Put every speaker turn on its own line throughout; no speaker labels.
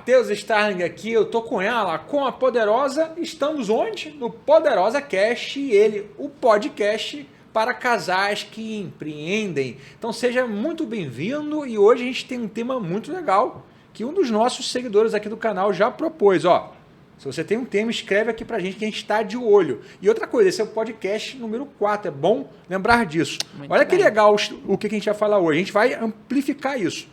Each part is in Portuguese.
Matheus Starling aqui, eu tô com ela, com a Poderosa. Estamos onde? No Poderosa Cast, o podcast para casais que empreendem. Então seja muito bem-vindo e hoje a gente tem um tema muito legal que um dos nossos seguidores aqui do canal já propôs, ó. Se você tem um tema, escreve aqui pra gente que a gente está de olho. E outra coisa, esse é o podcast número 4, é bom lembrar disso.
Muito
Olha que
bem.
legal o que a gente vai falar hoje, a gente vai amplificar isso.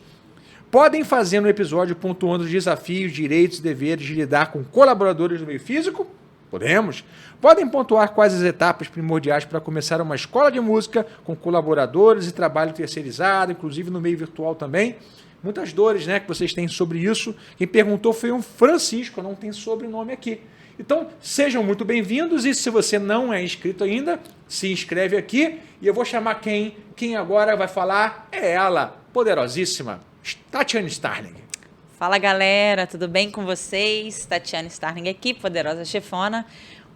Podem fazer no episódio pontuando os desafios, direitos e deveres de lidar com colaboradores do meio físico? Podemos. Podem pontuar quais as etapas primordiais para começar uma escola de música com colaboradores e trabalho terceirizado, inclusive no meio virtual também. Muitas dores, né, que vocês têm sobre isso. Quem perguntou foi um Francisco, não tem sobrenome aqui. Então, sejam muito bem-vindos e se você não é inscrito ainda, se inscreve aqui e eu vou chamar quem? Quem agora vai falar é ela, poderosíssima, Tatiane Starling.
Fala galera, tudo bem com vocês? Tatiane Starling aqui, Poderosa Chefona.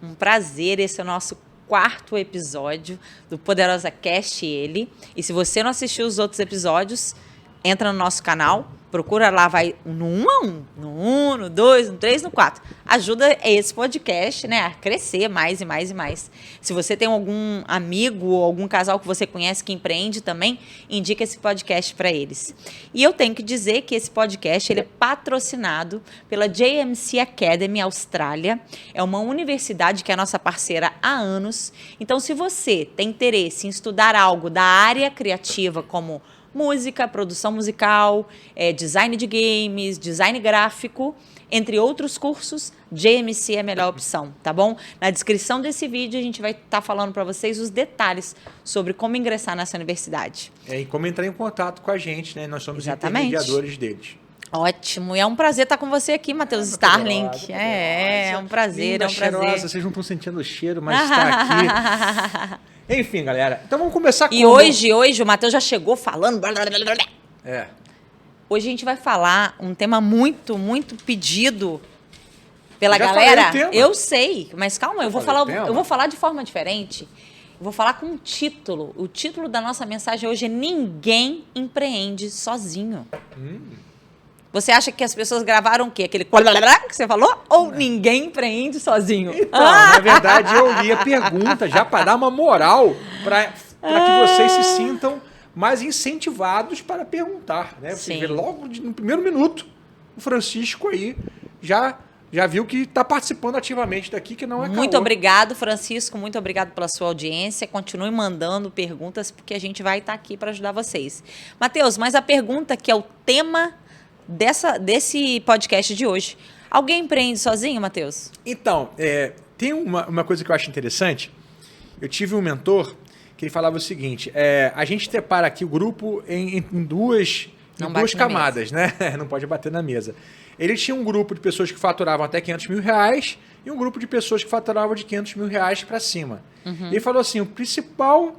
Um prazer, esse é o nosso 4º episódio do Poderosa Cast E se você não assistiu os outros episódios, entra no nosso canal, procura lá, vai no 1 a 1, no 1, no 2, no 3, no 4. Ajuda esse podcast, né, a crescer mais e mais e mais. Se você tem algum amigo ou algum casal que você conhece que empreende também, indica esse podcast para eles. E eu tenho que dizer que esse podcast ele é patrocinado pela JMC Academy Austrália. É uma universidade que é nossa parceira há anos. Então, se você tem interesse em estudar algo da área criativa, como música, produção musical, design de games, design gráfico, entre outros cursos, JMC é a melhor opção, tá bom? Na descrição desse vídeo a gente vai estar falando para vocês os detalhes sobre como ingressar nessa universidade.
E como entrar em contato com a gente, né? Nós somos
Exatamente.
intermediadores deles.
Ótimo, e é um prazer estar com você aqui, Matheus Starling. É um prazer,
linda,
é um prazer.
Cheirosa. Vocês não estão sentindo o cheiro, mas está aqui. Enfim, galera, então vamos começar com...
E hoje o Matheus já chegou falando...
É.
Hoje a gente vai falar um tema muito, muito pedido pela
Já
galera.
falei o tema.
Eu sei, mas calma, eu vou
Falei
falar de forma diferente. Eu vou falar com um título. O título da nossa mensagem hoje é Ninguém Empreende Sozinho. Você acha que as pessoas gravaram o quê? Aquele que você falou? Ou ninguém empreende sozinho?
Então, na verdade, eu li a pergunta já para dar uma moral para que vocês se sintam mais incentivados para perguntar, né? Você vê logo no primeiro minuto, o Francisco aí já viu que está participando ativamente daqui, que não é
Muito
caô.
obrigado, Francisco. Muito obrigado pela sua audiência. Continue mandando perguntas, porque a gente vai estar aqui para ajudar vocês. Matheus, mas a pergunta que é o tema desse podcast de hoje. Alguém empreende sozinho, Matheus?
Então, tem uma coisa que eu acho interessante. Eu tive um mentor que ele falava o seguinte, a gente separa aqui o grupo em duas camadas, né? Não pode bater na mesa. Ele tinha um grupo de pessoas que faturavam até R$500 mil e um grupo de pessoas que faturavam de R$500 mil para cima. Ele falou assim, o principal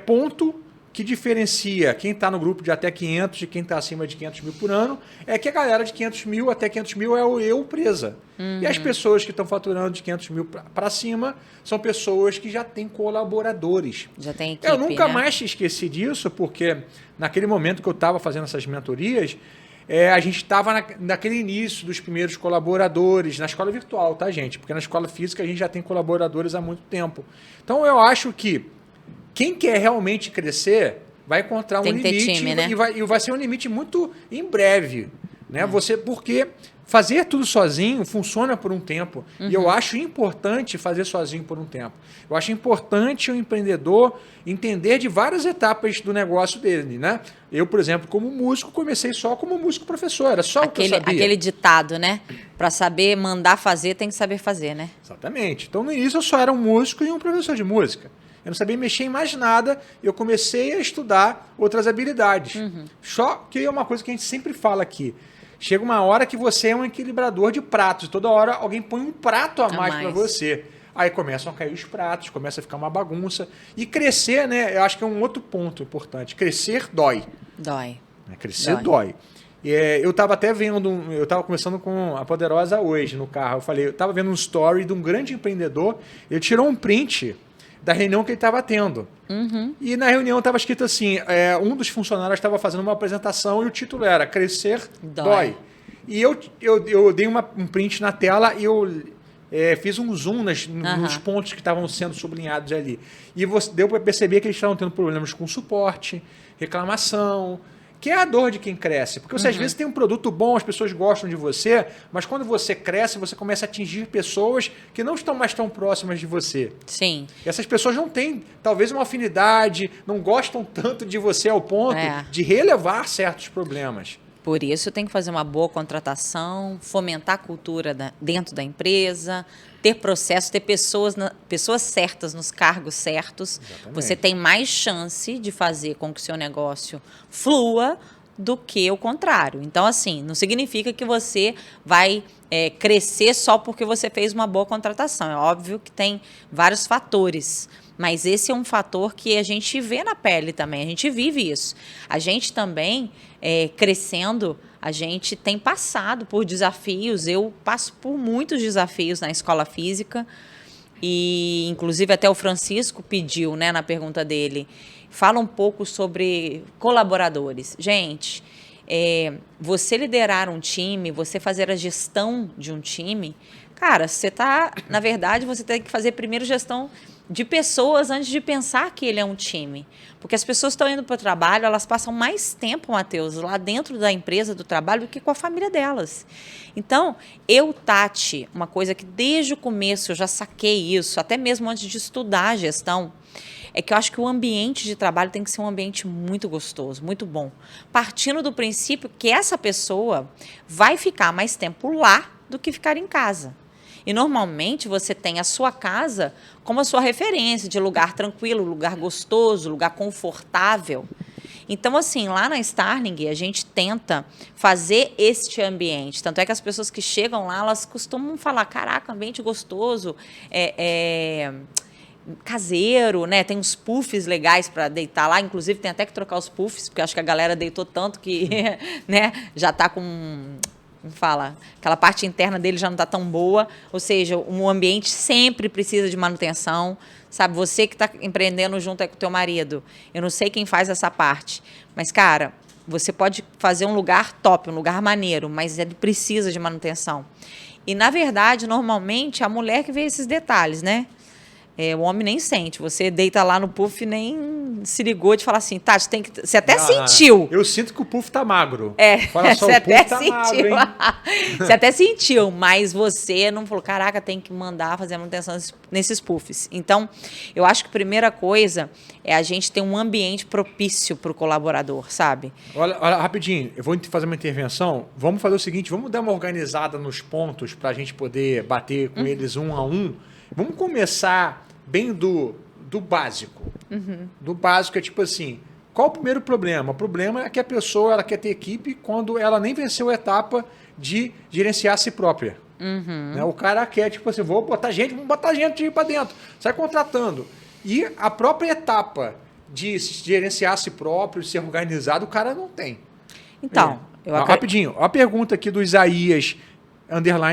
ponto que diferencia quem está no grupo de até 500 de quem está acima de 500 mil por ano é que a galera de 500 mil até 500 mil é o eu presa. E as pessoas que estão faturando de 500 mil para cima são pessoas que já têm colaboradores.
Já tem equipe,
Eu nunca
né?
mais esqueci disso, porque naquele momento que eu estava fazendo essas mentorias, a gente estava naquele início dos primeiros colaboradores, na escola virtual, tá, gente? Porque na escola física a gente já tem colaboradores há muito tempo. Então eu acho que quem quer realmente crescer vai encontrar um limite
time, né?
e vai ser um limite muito em breve, né? Porque fazer tudo sozinho funciona por um tempo. E eu acho importante fazer sozinho por um tempo. Eu acho importante o empreendedor entender de várias etapas do negócio dele, né? Eu, por exemplo, como músico, comecei só como músico professor, era só o que eu sabia.
Aquele ditado, né? Para saber mandar fazer, tem que saber fazer, né?
Exatamente. Então, no início, eu só era um músico e um professor de música. Eu não sabia mexer em mais nada, eu comecei a estudar outras habilidades. Só que é uma coisa que a gente sempre fala aqui. Chega uma hora que você é um equilibrador de pratos. Toda hora alguém põe um prato a mais para você. Aí começam a cair os pratos, começa a ficar uma bagunça. E crescer, né? Eu acho que é um outro ponto importante. Crescer dói.
Dói.
Crescer dói. Eu estava até vendo, eu estava conversando com a Poderosa hoje no carro. Eu estava vendo um story de um grande empreendedor. Ele tirou um print da reunião que ele estava tendo. E na reunião estava escrito assim, um dos funcionários estava fazendo uma apresentação e o título era Crescer Dói. E eu dei um print na tela e eu fiz um zoom nos pontos que estavam sendo sublinhados ali. E deu para perceber que eles estavam tendo problemas com suporte, reclamação, que é a dor de quem cresce. Porque você às vezes tem um produto bom, as pessoas gostam de você, mas quando você cresce, você começa a atingir pessoas que não estão mais tão próximas de você.
Sim.
E essas pessoas não têm, talvez, uma afinidade, não gostam tanto de você ao ponto de relevar certos problemas.
Por isso tem que fazer uma boa contratação, fomentar a cultura dentro da empresa, ter processo, ter pessoas certas nos cargos certos. Exatamente. Você tem mais chance de fazer com que o seu negócio flua do que o contrário. Então, assim, não significa que você vai crescer só porque você fez uma boa contratação. É óbvio que tem vários fatores. Mas esse é um fator que a gente vê na pele também, a gente vive isso. A gente também, crescendo, a gente tem passado por desafios. Eu passo por muitos desafios na escola física e, inclusive, até o Francisco pediu, né, na pergunta dele, fala um pouco sobre colaboradores. Gente, você liderar um time, você fazer a gestão de um time, cara, na verdade, você tem que fazer primeiro gestão de pessoas antes de pensar que ele é um time. Porque as pessoas estão indo para o trabalho, elas passam mais tempo, Matheus, lá dentro da empresa, do trabalho, do que com a família delas. Então, Tati, uma coisa que desde o começo eu já saquei isso, até mesmo antes de estudar a gestão, é que eu acho que o ambiente de trabalho tem que ser um ambiente muito gostoso, muito bom. Partindo do princípio que essa pessoa vai ficar mais tempo lá do que ficar em casa. E, normalmente, você tem a sua casa como a sua referência de lugar tranquilo, lugar gostoso, lugar confortável. Então, assim, lá na Starling, a gente tenta fazer este ambiente. Tanto é que as pessoas que chegam lá, elas costumam falar, caraca, ambiente gostoso, caseiro, né? Tem uns puffs legais para deitar lá. Inclusive, tem até que trocar os puffs, porque acho que a galera deitou tanto que né, já está com... aquela parte interna dele já não está tão boa, ou seja, um ambiente sempre precisa de manutenção, sabe? Você que está empreendendo junto com o teu marido, eu não sei quem faz essa parte, mas, cara, você pode fazer um lugar top, um lugar maneiro, mas ele precisa de manutenção. E, na verdade, normalmente, a mulher que vê esses detalhes, né? O homem nem sente. Você deita lá no puff e nem se ligou de falar assim, Tati, tem que... Você até sentiu.
Eu sinto que o puff tá magro.
Fala só, você até sentiu. Magro, você até sentiu, mas você não falou, caraca, tem que mandar fazer a manutenção nesses puffs. Então, eu acho que a primeira coisa é a gente ter um ambiente propício para o colaborador, sabe?
Olha, rapidinho, eu vou fazer uma intervenção. Vamos fazer o seguinte, vamos dar uma organizada nos pontos para a gente poder bater com eles um a um. Vamos começar bem do básico. Do básico é tipo assim, qual o primeiro problema? O problema é que a pessoa ela quer ter equipe quando ela nem venceu a etapa de gerenciar a si própria. Né? O cara quer, tipo assim, vamos botar gente para dentro. Sai contratando. E a própria etapa de gerenciar a si próprio, de ser organizado, o cara não tem.
Então,
rapidinho, a pergunta aqui do Isaías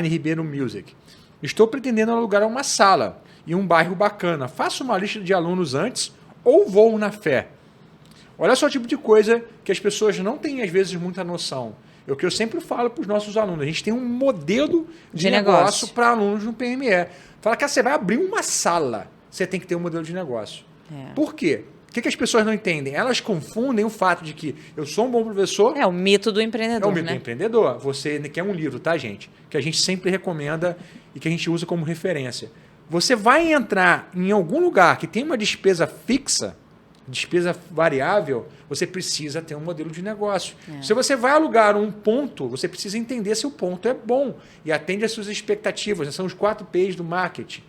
_Ribeiro Music. Estou pretendendo alugar uma sala em um bairro bacana. Faço uma lista de alunos antes ou vou na fé? Olha só o tipo de coisa que as pessoas não têm, às vezes, muita noção. É o que eu sempre falo para os nossos alunos. A gente tem um modelo de negócio para alunos no PME. Fala que você vai abrir uma sala, você tem que ter um modelo de negócio. Por quê? O que as pessoas não entendem? Elas confundem o fato de que eu sou um bom professor...
É o mito do empreendedor,
É o mito do empreendedor. Você quer um livro, tá, gente? Que a gente sempre recomenda e que a gente usa como referência. Você vai entrar em algum lugar que tem uma despesa fixa, despesa variável, você precisa ter um modelo de negócio. Se você vai alugar um ponto, você precisa entender se o ponto é bom e atende às suas expectativas. São os 4 P's do marketing.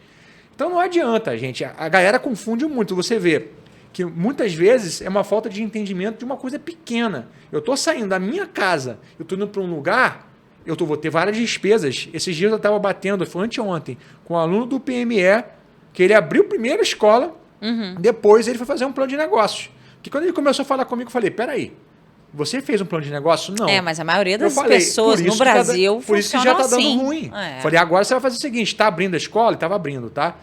Então não adianta, gente. A galera confunde muito. Você vê que muitas vezes é uma falta de entendimento de uma coisa pequena. Eu estou saindo da minha casa, eu estou indo para um lugar, vou ter várias despesas. Esses dias eu estava batendo, foi anteontem, com um aluno do PME, que ele abriu primeiro a escola, depois ele foi fazer um plano de negócios. Que quando ele começou a falar comigo, eu falei, peraí, você fez um plano de negócio? Não.
Mas a maioria das pessoas no Brasil
por isso que já está dando ruim. Falei, agora você vai fazer o seguinte, está abrindo a escola? Ele estava abrindo, tá?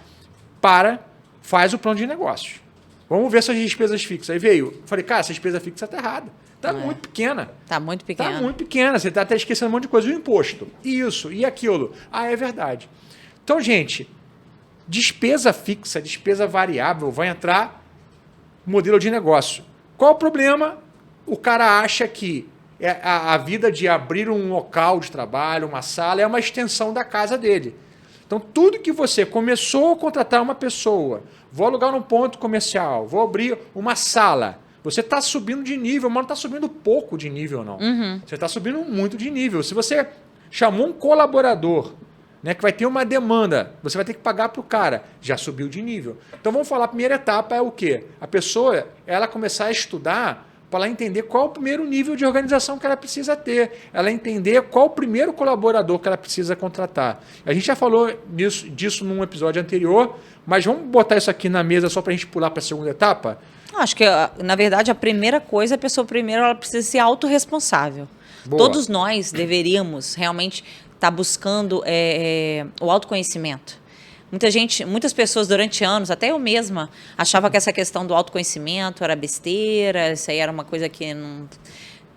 Faz o plano de negócios. Vamos ver suas despesas fixas. Aí veio, falei, cara, essa despesa fixa está errada. Está muito pequena.
Está muito pequena.
Está muito pequena. Você está até esquecendo um monte de coisa. O imposto. Isso e aquilo. É verdade. Então, gente, despesa fixa, despesa variável, vai entrar modelo de negócio. Qual o problema? O cara acha que a vida de abrir um local de trabalho, uma sala, é uma extensão da casa dele. Então, tudo que você começou a contratar uma pessoa, vou alugar num ponto comercial, vou abrir uma sala, você está subindo de nível, mas não está subindo pouco de nível, não. Você está subindo muito de nível. Se você chamou um colaborador, né, que vai ter uma demanda, você vai ter que pagar para o cara, já subiu de nível. Então, vamos falar, a primeira etapa é o quê? A pessoa, ela começar a estudar para ela entender qual o primeiro nível de organização que ela precisa ter, ela entender qual o primeiro colaborador que ela precisa contratar. A gente já falou disso num episódio anterior, mas vamos botar isso aqui na mesa só para a gente pular para a segunda etapa?
Acho que, na verdade, a primeira coisa, a pessoa primeiro ela precisa ser autorresponsável.
Boa.
Todos nós deveríamos realmente estar buscando o autoconhecimento. Muitas pessoas durante anos, até eu mesma, achava que essa questão do autoconhecimento era besteira, isso aí era uma coisa que não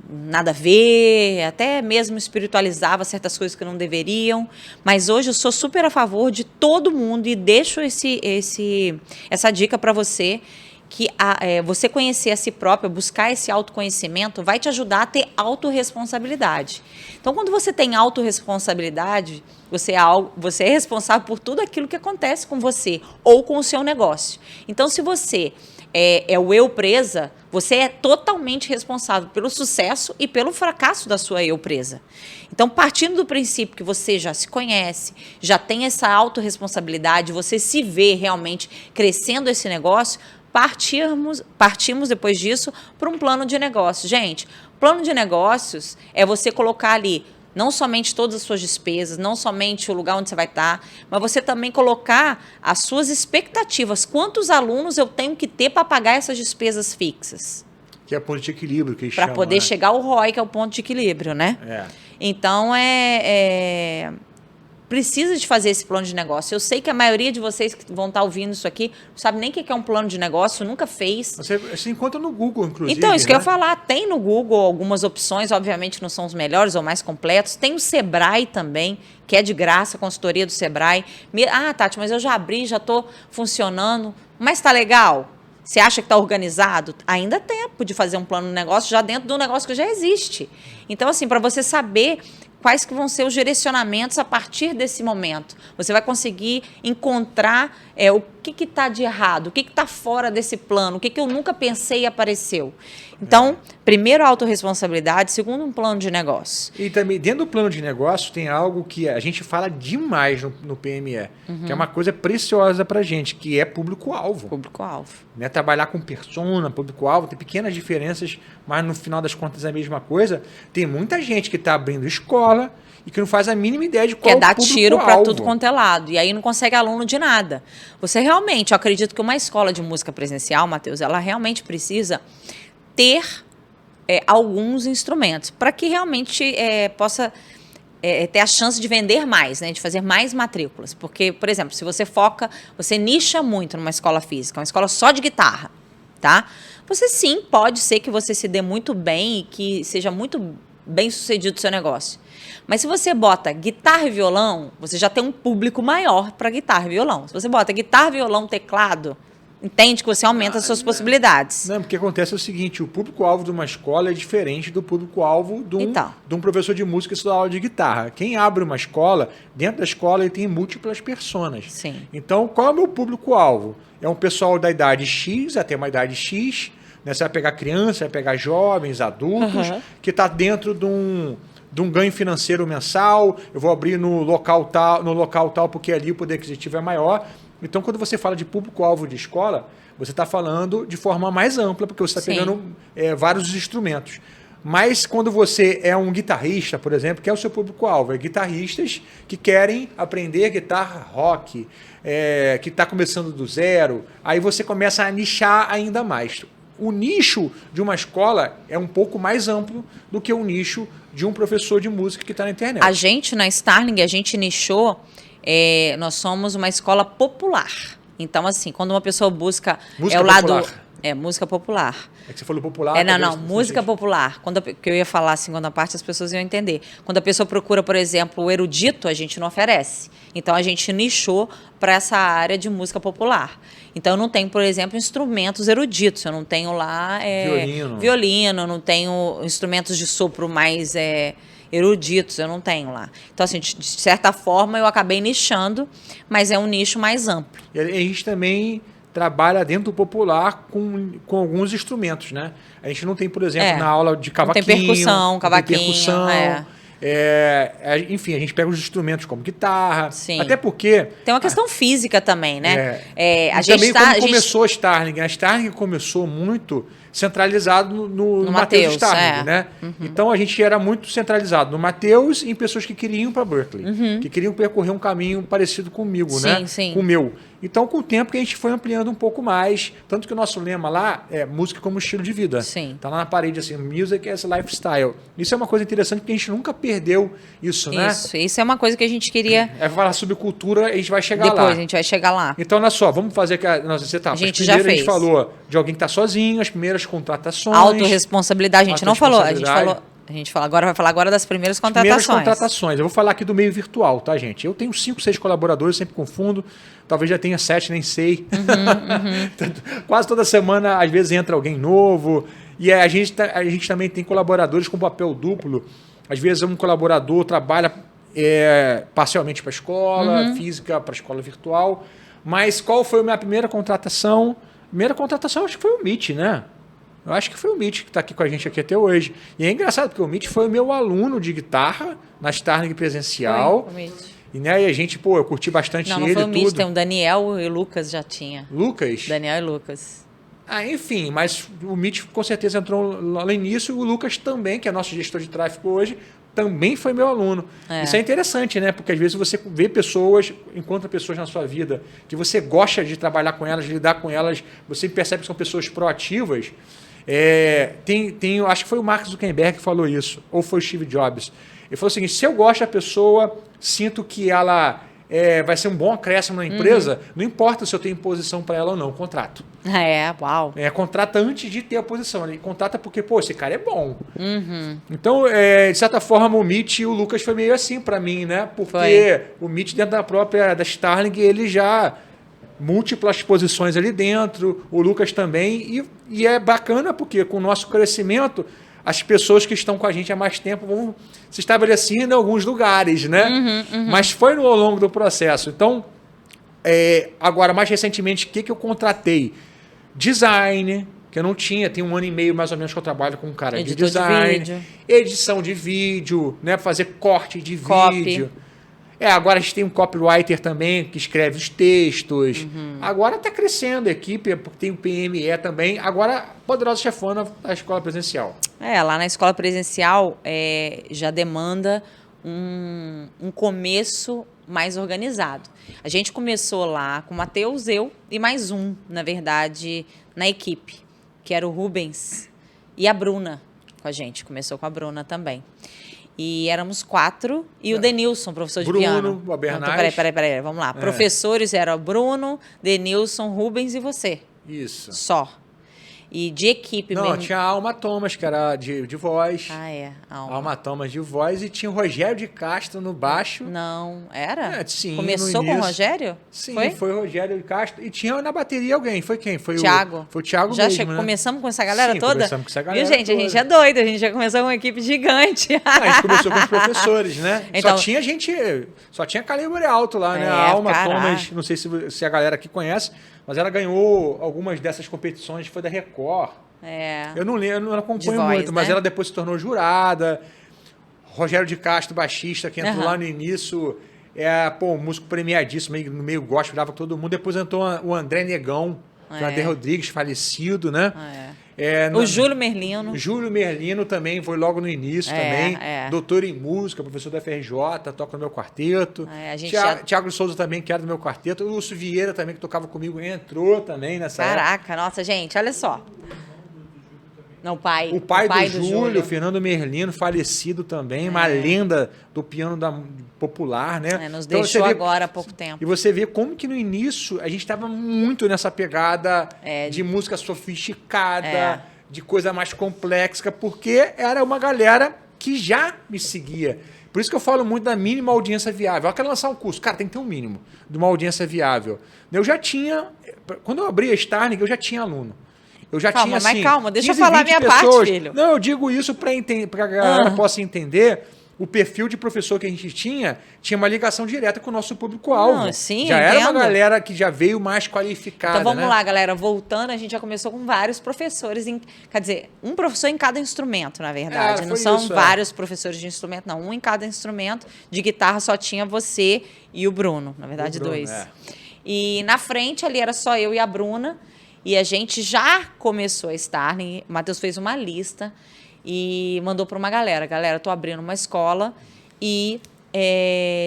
nada a ver, até mesmo espiritualizava certas coisas que não deveriam, mas hoje eu sou super a favor de todo mundo e deixo essa dica para você, que você conhecer a si próprio, buscar esse autoconhecimento, vai te ajudar a ter autorresponsabilidade. Então, quando você tem autorresponsabilidade, você é responsável por tudo aquilo que acontece com você ou com o seu negócio. Então, se você é o eu presa, você é totalmente responsável pelo sucesso e pelo fracasso da sua eu presa. Então, partindo do princípio que você já se conhece, já tem essa autorresponsabilidade, você se vê realmente crescendo esse negócio, partimos depois disso para um plano de negócio. Gente, plano de negócios é você colocar ali não somente todas as suas despesas, não somente o lugar onde você vai estar, mas você também colocar as suas expectativas. Quantos alunos eu tenho que ter para pagar essas despesas fixas?
Que é o ponto de equilíbrio que eles chamam.
Para poder chegar ao ROI, que é o ponto de equilíbrio, né? Então, precisa de fazer esse plano de negócio. Eu sei que a maioria de vocês que vão estar ouvindo isso aqui não sabe nem o que é um plano de negócio, nunca fez.
Você encontra no Google, inclusive.
Então, isso que eu ia falar. Tem no Google algumas opções, obviamente não são os melhores ou mais completos. Tem o Sebrae também, que é de graça, a consultoria do Sebrae. Tati, mas eu já abri, já estou funcionando. Mas está legal? Você acha que está organizado? Ainda há tempo de fazer um plano de negócio já dentro do negócio que já existe. Então, assim, para você saber quais que vão ser os direcionamentos a partir desse momento. Você vai conseguir encontrar o que está de errado, o que está fora desse plano, o que eu nunca pensei e apareceu. Então, primeiro, a autorresponsabilidade, segundo, um plano de negócio.
E também, dentro do plano de negócio, tem algo que a gente fala demais no PME, que é uma coisa preciosa para a gente, que é público-alvo.
Público-alvo.
Né? Trabalhar com persona, público-alvo, tem pequenas diferenças, mas no final das contas é a mesma coisa. Tem muita gente que está abrindo escola e que não faz a mínima ideia de qual é o público-alvo.
Quer dar tiro para tudo quanto é lado, e aí não consegue aluno de nada. Você realmente, eu acredito que uma escola de música presencial, Matheus, ela realmente precisa ter alguns instrumentos para que realmente possa ter a chance de vender mais, né, de fazer mais matrículas. Porque, por exemplo, se você nicha muito numa escola física, uma escola só de guitarra, tá? Você sim, pode ser que você se dê muito bem e que seja muito bem sucedido o seu negócio. Mas se você bota guitarra e violão, você já tem um público maior para guitarra e violão. Se você bota guitarra, violão, teclado, entende que você aumenta as suas possibilidades.
Não, porque acontece o seguinte, o público-alvo de uma escola é diferente do público-alvo de um professor de música que dá aula de guitarra. Quem abre uma escola, dentro da escola ele tem múltiplas personas.
Sim.
Então, qual é o meu público-alvo? É um pessoal da idade X até uma idade X, né? Você vai pegar criança, vai pegar jovens, adultos, que está dentro de um ganho financeiro mensal, eu vou abrir no local tal porque ali o poder aquisitivo é maior. Então, quando você fala de público-alvo de escola, você está falando de forma mais ampla, porque você está pegando vários instrumentos. Mas quando você é um guitarrista, por exemplo, que é o seu público-alvo, é guitarristas que querem aprender guitarra rock, que está começando do zero, aí você começa a nichar ainda mais. O nicho de uma escola é um pouco mais amplo do que o nicho de um professor de música que está na internet.
A gente, na Starling, a gente nichou, nós somos uma escola popular. Então, assim, quando uma pessoa busca
música
o lado...
popular.
música popular.
É que você falou popular.
Não, música popular. Que eu ia falar a segunda parte, as pessoas iam entender. Quando a pessoa procura, por exemplo, o erudito, a gente não oferece. Então, a gente nichou para essa área de música popular. Então, eu não tenho, por exemplo, instrumentos eruditos. Eu não tenho lá violino, eu não tenho instrumentos de sopro mais eruditos, eu não tenho lá. Então, assim, de certa forma, eu acabei nichando, mas é um nicho mais amplo.
E a gente também trabalha dentro do popular com alguns instrumentos, né? A gente não tem, por exemplo, na aula de cavaquinho...
Não tem percussão, cavaquinho.
Tem percussão. Enfim, a gente pega os instrumentos como guitarra.
Sim.
Até porque...
Tem uma questão física também, né?
A gente também começou a Starling. A Starling começou muito centralizado no Mateus Starling, né? Uhum. Então, a gente era muito centralizado no Mateus e em pessoas que queriam ir para Berklee. Uhum. Que queriam percorrer um caminho parecido comigo, né?
Sim.
Com o meu. Então, com o tempo que a gente foi ampliando um pouco mais, tanto que o nosso lema lá é música como estilo de vida.
Sim.
Tá lá na parede assim, music as lifestyle. Isso é uma coisa interessante porque a gente nunca perdeu isso, né?
Isso é uma coisa que a gente queria...
falar sobre cultura, a gente vai chegar lá.
Depois a gente vai chegar lá.
Então, olha só, vamos fazer que as etapas.
A gente já fez.
A gente falou de alguém que está sozinho, as primeiras contratações.
Autorresponsabilidade, a gente não falou. A gente fala agora, vai falar agora das primeiras contratações.
Primeiras contratações. Eu vou falar aqui do meio virtual, tá, gente? Eu tenho 5, 6 colaboradores, sempre confundo. Talvez já tenha 7, nem sei. Quase toda semana, às vezes, entra alguém novo. E a gente também tem colaboradores com papel duplo. Às vezes, um colaborador trabalha parcialmente para a escola, física para a escola virtual. Mas qual foi a minha primeira contratação? Primeira contratação, acho que foi o Mitch, né? Eu acho que foi o Mitch que está aqui com a gente aqui até hoje. E é engraçado, porque o Mitch foi o meu aluno de guitarra na Starling presencial.
Foi o Mitch.
E, né, e a gente, eu curti bastante ele.
Não foi o Mitch, tem o Daniel e o Lucas já tinha.
Lucas?
Daniel e Lucas.
Enfim, mas o Mitch com certeza entrou lá no início. E o Lucas também, que é nosso gestor de tráfego hoje, também foi meu aluno. Isso é interessante, né? Porque às vezes você vê pessoas, encontra pessoas na sua vida que você gosta de trabalhar com elas, de lidar com elas, você percebe que são pessoas proativas. Acho que foi o Mark Zuckerberg que falou isso, ou foi o Steve Jobs. Ele falou o seguinte: se eu gosto da pessoa, sinto que ela vai ser um bom acréscimo na empresa, não importa se eu tenho posição para ela ou não, contrato.
Uau.
Contrata antes de ter a posição. Ele contrata porque, esse cara é bom. Então, de certa forma, o Mitch e o Lucas foi meio assim para mim, né? Porque o Mitch, dentro da Starling, ele já... múltiplas posições ali dentro, o Lucas também, e é bacana porque com o nosso crescimento, as pessoas que estão com a gente há mais tempo vão se estabelecendo em alguns lugares, né? Mas foi ao longo do processo. Então, agora, mais recentemente, o que eu contratei? Design, que eu não tinha, tem 1 ano e meio mais ou menos que eu trabalho com um cara de design, edição de vídeo, né? Fazer corte de vídeo. Agora a gente tem um copywriter também que escreve os textos. Agora está crescendo a equipe, porque tem o PME também. Agora, Poderosa Chefona, a escola presencial.
Lá na escola presencial já demanda um começo mais organizado. A gente começou lá com o Mateus, eu e mais um, na verdade, na equipe, que era o Rubens e a Bruna com a gente. Começou com a Bruna também. E éramos 4, e o Denilson, professor de piano.
Bruno, o Bernardo.
Peraí, vamos lá. Professores eram Bruno, Denilson, Rubens e você.
Isso.
Só. E de equipe mesmo.
Não, tinha a Alma Thomas, que era de voz.
Alma
Thomas de voz, e tinha o Rogério de Castro no baixo.
Não, era?
Sim.
Começou com o Rogério?
Sim, foi o Rogério de Castro. E tinha na bateria alguém. Foi quem? Foi
Thiago.
Foi o Thiago
já
mesmo, né?
Começamos com essa galera toda?
Começamos com essa galera
Viu, gente?
toda.
A gente é doido. A gente já começou com uma equipe gigante.
A gente começou com os professores, né?
Então,
só tinha calibre alto lá, né? A Alma Thomas, não sei se a galera aqui conhece, mas ela ganhou algumas dessas competições, foi da Record. Eu não lembro, eu não acompanho muito, mas ela depois se tornou jurada. Rogério de Castro, baixista, que entrou lá no início, um músico premiadíssimo, no meio gospel, dava todo mundo. Depois entrou o André Negão, o André Rodrigues, falecido, né?
O Júlio Merlino.
O Júlio Merlino também foi logo no início também. Doutor em música, professor da FRJ, toca no meu quarteto. Tiago Souza também, que era do meu quarteto. O Lúcio Vieira também, que tocava comigo, entrou também nessa época.
Nossa, gente, olha só. Não, o pai.
O pai do Júlio, Fernando Merlino, falecido também, uma lenda do piano popular, né?
Nos deixou agora há pouco tempo.
E você vê como que no início a gente estava muito nessa pegada de música sofisticada, de coisa mais complexa, porque era uma galera que já me seguia. Por isso que eu falo muito da mínima audiência viável. Eu quero lançar um curso. Cara, tem que ter um mínimo de uma audiência viável. Eu já tinha... Quando eu abri a Starling, eu já tinha aluno. Eu já tinha, assim,
mas calma, deixa eu
15,
falar a minha
pessoas.
parte, filho.
Não, eu digo isso para que a galera possa entender o perfil de professor que a gente tinha uma ligação direta com o nosso público-alvo.
Sim,
já era uma galera que já veio mais qualificada.
Então vamos lá, galera. Voltando, a gente já começou com vários professores. Quer dizer, um professor em cada instrumento, na verdade. Não são vários professores de instrumento, não. Um em cada instrumento. De guitarra só tinha você e o Bruno. Na verdade, dois. E na frente ali era só eu e a Bruna. E a gente já começou a Starling. O Matheus fez uma lista e mandou para uma galera. Galera, estou abrindo uma escola e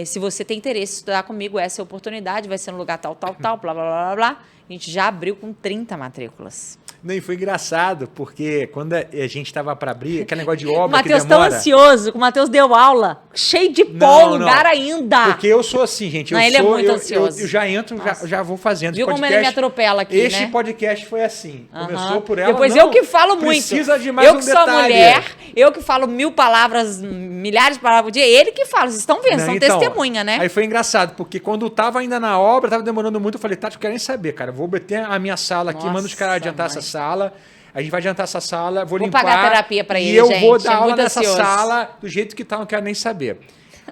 se você tem interesse em estudar comigo, essa é a oportunidade, vai ser no lugar tal, blá, blá, blá, blá, blá. A gente já abriu com 30 matrículas.
Não, e foi engraçado, porque quando a gente estava para abrir, aquele negócio de obra
o Matheus
que demora...
tão ansioso, que o Matheus deu aula, cheio de pó, lugar ainda.
Porque eu sou assim, gente.
Ele é muito ansioso.
Eu já entro, já vou fazendo.
Viu como ele me atropela aqui,
Este podcast foi assim. Começou por ela.
Depois eu que falo muito.
Precisa de mais
eu que sou mulher, eu que falo 1000 palavras, milhares de palavras por dia. Ele que fala, vocês estão vendo, são testemunha, né?
Aí foi engraçado, porque quando eu tava ainda na obra, tava demorando muito, eu falei, Tati, eu quero nem saber, cara. Vou meter a minha sala aqui, manda os caras adiantar essa sala. A gente vai adiantar essa sala, vou limpar.
Vou pagar terapia pra ele,
e eu vou dar aula nessa sala do jeito que tá, não quero nem saber.